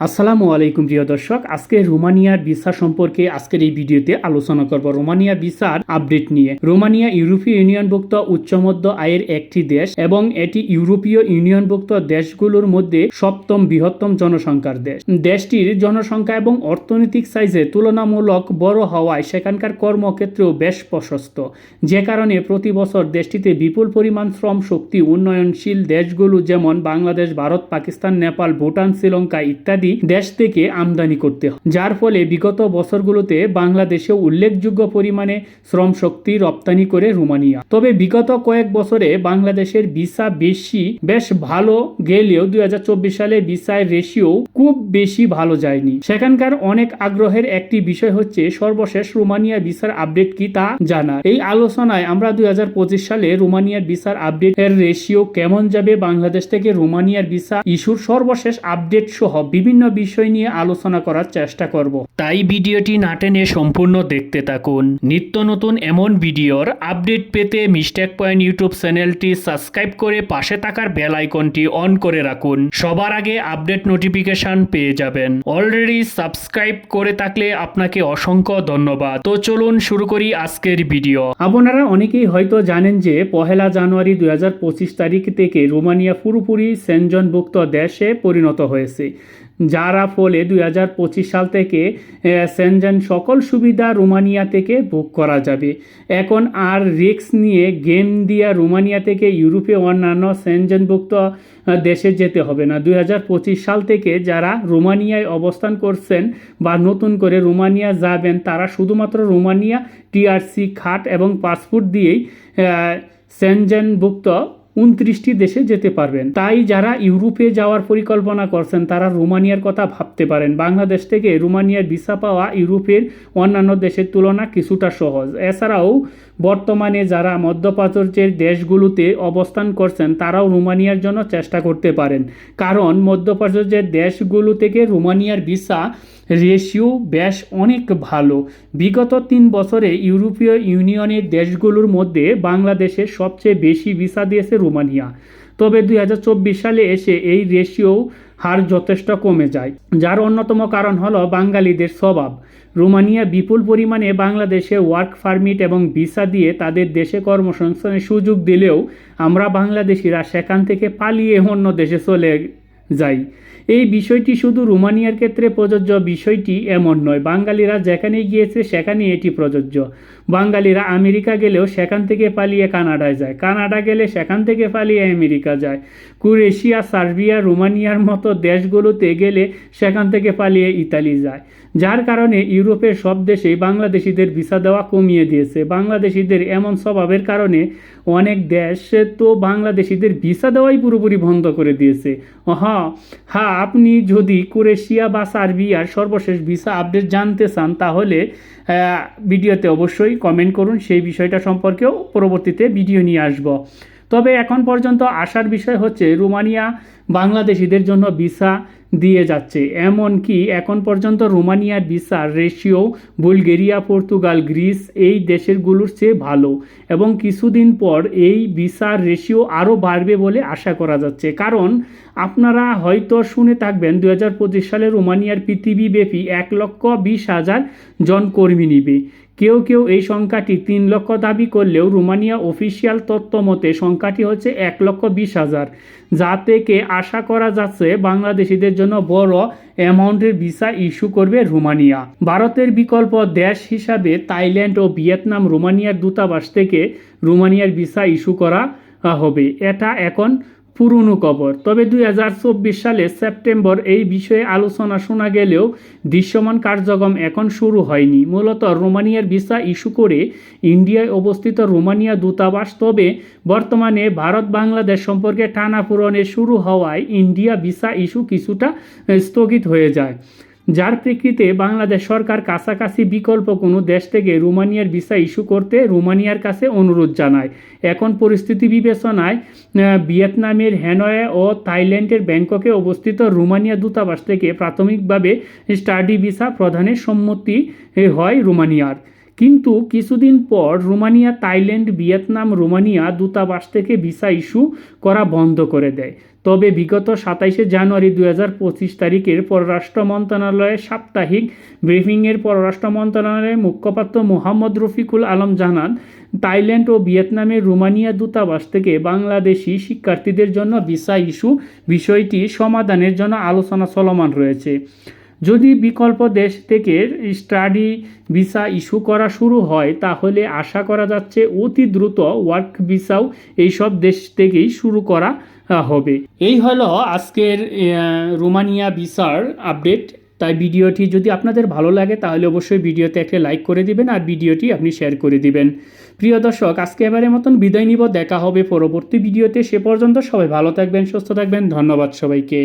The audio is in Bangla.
আসসালামু আলাইকুম প্রিয় দর্শক, আজকে রোমানিয়ার ভিসা সম্পর্কে আজকের এই ভিডিওতে আলোচনা করব। রোমানিয়া ভিসার আপডেট নিয়ে। রোমানিয়া ইউরোপীয় ইউনিয়নভুক্ত উচ্চ মধ্য আয়ের একটি দেশ এবং এটি ইউরোপীয় ইউনিয়নভুক্ত দেশগুলোর মধ্যে সপ্তম বৃহত্তম জনসংখ্যার দেশ। দেশটির জনসংখ্যা এবং অর্থনৈতিক সাইজে তুলনামূলক বড় হওয়ায় সেখানকার কর্মক্ষেত্রেও বেশ প্রশস্ত, যে কারণে প্রতি বছর দেশটিতে বিপুল পরিমাণ শ্রম শক্তি উন্নয়নশীল দেশগুলো যেমন বাংলাদেশ, ভারত, পাকিস্তান, নেপাল, ভুটান, শ্রীলঙ্কা ইত্যাদি দেশ থেকে আমদানি করতে হয়, যার ফলে বিগত বছরগুলোতে বাংলাদেশেও উল্লেখযোগ্য পরিমাণে শ্রম শক্তি রপ্তানি করে রোমানিয়া। তবে বিগত কয়েক বছরে বাংলাদেশের ভিসা বেশ ভালো গেলেও 2024 সালে ভিসার রেশিও খুব বেশি ভালো যায়নি। সেখানকার অনেক আগ্রহের একটি বিষয় হচ্ছে সর্বশেষ রোমানিয়া ভিসার আপডেট কি তা জানা। এই আলোচনায় আমরা 2025 সালে রোমানিয়ার ভিসার আপডেট এর রেশিও কেমন যাবে, বাংলাদেশ থেকে রোমানিয়ার ভিসা ইস্যুর সর্বশেষ আপডেট সহ বিভিন্ন বিষয় নিয়ে আলোচনা করার চেষ্টা করব। তাই ভিডিওটি না টেনে সম্পূর্ণ দেখতে থাকুন। নিত্য নতুন এমন ভিডিওর আপডেট পেতে মিস্টেক পয়েন্ট ইউটিউব চ্যানেলটি সাবস্ক্রাইব করে পাশে থাকার বেল আইকনটি অন করে রাখুন। সবার আগে আপডেট নোটিফিকেশন পেয়ে যাবেন। অলরেডি সাবস্ক্রাইব করে থাকলে আপনাকে অসংখ্য ধন্যবাদ। তো চলুন শুরু করি আজকের ভিডিও। আপনারা অনেকেই হয়তো জানেন যে 1 জানুয়ারি 2025 তারিখ থেকে রোমানিয়া পুরোপুরি সেনজনভুক্ত দেশে পরিণত হয়েছে, যার ফলে 2025 সাল থেকে সেনজেন সকল সুবিধা রোমানিয়া থেকে ভোগ করা যাবে। এখন আর রিস্ক নিয়ে গেম দিয়া রোমানিয়া থেকে ইউরোপে অন্যান্য সেনজেনভুক্ত দেশে যেতে হবে না। 2025 সাল থেকে যারা রোমানিয়ায় অবস্থান করছেন বা নতুন করে রোমানিয়া যাবেন, তারা শুধুমাত্র রোমানিয়া টিআরসি কার্ড এবং পাসপোর্ট দিয়েই সেনজেনভুক্ত 29টি দেশে যেতে পারবেন। তাই যারা ইউরোপে যাওয়ার পরিকল্পনা করছেন তারা রোমানিয়ার কথা ভাবতে পারেন। বাংলাদেশ থেকে রোমানিয়ার ভিসা পাওয়া ইউরোপের অন্যান্য দেশের তুলনা কিছুটা সহজ। এছাড়াও বর্তমানে যারা মধ্যপ্রাচ্যের দেশগুলোতে অবস্থান করছেন তারাও রোমানিয়ার জন্য চেষ্টা করতে পারেন, কারণ মধ্যপ্রাচ্যের দেশগুলো থেকে রোমানিয়ার ভিসা রেশিও বেশ অনেক ভালো। বিগত 3 বছরে ইউরোপীয় ইউনিয়নের দেশগুলোর মধ্যে বাংলাদেশের সবচেয়ে বেশি ভিসা দিয়েছে রোমানিয়া। তবে 2024 সালে এসে এই রেশিও হার যথেষ্ট কমে যায়, যার অন্যতম কারণ হলো বাঙালিদের স্বভাব। রোমানিয়া বিপুল পরিমাণে বাংলাদেশে ওয়ার্ক পারমিট এবং ভিসা দিয়ে তাদের দেশে কর্মসংস্থানের সুযোগ দিলেও আমরা বাংলাদেশিরা সেখান থেকে পালিয়ে অন্য দেশে চলে যাই। এই বিষয়টি শুধু রোমানিয়ার ক্ষেত্রে প্রযোজ্য, বিষয়টি এমন নয়। বাঙালিরা যেখানে গিয়েছে সেখানে এটি প্রযোজ্য। বাঙালিরা আমেরিকা গেলেও সেখান থেকে পালিয়ে কানাডায় যায়, কানাডা গেলে সেখান থেকে পালিয়ে আমেরিকা যায়, ক্রোয়েশিয়া, সার্বিয়া, রোমানিয়ার মতো দেশগুলোতে গেলে সেখান থেকে পালিয়ে ইতালি যায়। যার কারণে ইউরোপের সব দেশেই বাংলাদেশিদের ভিসা দেওয়া কমিয়ে দিয়েছে। বাংলাদেশিদের এমন স্বভাবের কারণে অনেক দেশে তো বাংলাদেশিদের ভিসা দেওয়াই পুরোপুরি বন্ধ করে দিয়েছে। হ্যাঁ, আপনি যদি ক্রোয়েশিয়া বা সার্বিয়ার সর্বশেষ ভিসা আপডেট জানতে চান তাহলে ভিডিওতে অবশ্যই কমেন্ট করুন, সেই বিষয়টা সম্পর্কেও পরবর্তীতে ভিডিও নিয়ে আসব। তবে এখন পর্যন্ত আসার বিষয় হচ্ছে রোমানিয়া বাংলাদেশিদের জন্য ভিসা দিয়ে যাচ্ছে। এমনকি এখন পর্যন্ত রোমানিয়ার ভিসার রেশিও বুলগেরিয়া, পর্তুগাল, গ্রিস এই দেশেরগুলোর চেয়ে ভালো এবং কিছুদিন পর এই ভিসার রেশিও আরও বাড়বে বলে আশা করা যাচ্ছে। কারণ আপনারা হয়তো শুনে থাকবেন 2025 সালে রোমানিয়ার পৃথিবীব্যাপী 1,20,000 জন কর্মী নিবে। কেউ এই সংখ্যাটি 3 লক্ষ দাবি করলেও রোমানিয়া অফিসিয়াল তথ্য মতে সংখ্যাটি হচ্ছে 1,20,000, যা থেকে আশা করা যাচ্ছে বাংলাদেশিদের জন্য বড় অ্যামাউন্টের ভিসা ইস্যু করবে রোমানিয়া। ভারতের বিকল্প দেশ হিসাবে থাইল্যান্ড ও ভিয়েতনাম রোমানিয়ার দূতাবাস থেকে রোমানিয়ার ভিসা ইস্যু করা হবে, এটা এখন পুরনো খবর। তবে 2024 সালে সেপ্টেম্বর এই বিষয়ে আলোচনা শোনা গেলেও দৃশ্যমান কার্যক্রম এখন শুরু হয়নি। মূলত রোমানিয়ার ভিসা ইস্যু করে ইন্ডিয়ায় অবস্থিত রোমানিয়া দূতাবাস। তবে বর্তমানে ভারত বাংলাদেশ সম্পর্কে টানাপোড়েন শুরু হওয়ায় ইন্ডিয়া ভিসা ইস্যু কিছুটা স্থগিত হয়ে যায়, যার প্রেক্ষিতে বাংলাদেশ সরকার কাছাকাছি বিকল্প কোনো দেশ থেকে রোমানিয়ার ভিসা ইস্যু করতে রোমানিয়ার কাছে অনুরোধ জানায়। এখন পরিস্থিতি বিবেচনায় ভিয়েতনামের হ্যানয় ও থাইল্যান্ডের ব্যাংককে অবস্থিত রোমানিয়া দূতাবাস থেকে প্রাথমিকভাবে স্টাডি ভিসা প্রদানের সম্মতি হয় রোমানিয়ার। কিন্তু কিছুদিন পর রোমানিয়া, থাইল্যান্ড, ভিয়েতনাম রোমানিয়া দূতাবাস থেকে ভিসা ইস্যু করা বন্ধ করে দেয়। তবে বিগত 27 জানুয়ারি 2025 তারিখের পররাষ্ট্র মন্ত্রণালয়ের সাপ্তাহিক ব্রিফিংয়ের পররাষ্ট্র মন্ত্রণালয়ের মুখপাত্র মোহাম্মদ রফিকুল আলম জানান, থাইল্যান্ড ও ভিয়েতনামের রোমানিয়া দূতাবাস থেকে বাংলাদেশি শিক্ষার্থীদের জন্য ভিসা ইস্যু বিষয়টি সমাধানের জন্য আলোচনা চলমান রয়েছে। যদি বিকল্প দেশ থেকে স্টাডি ভিসা ইস্যু করা শুরু হয় তাহলে আশা করা যাচ্ছে অতি দ্রুত ওয়ার্ক ভিসাও এইসব দেশ থেকেই শুরু করা হবে। এই হলো আজকের রোমানিয়া ভিসার আপডেট। তাই ভিডিওটি যদি আপনাদের ভালো লাগে তাহলে অবশ্যই ভিডিওতে একটা লাইক করে দিবেন আর ভিডিওটি আপনি শেয়ার করে দিবেন। প্রিয় দর্শক, আজকে এবারের মতন বিদায় নিব। দেখা হবে পরবর্তী ভিডিওতে। সে পর্যন্ত সবাই ভালো থাকবেন, সুস্থ থাকবেন। ধন্যবাদ সবাইকে।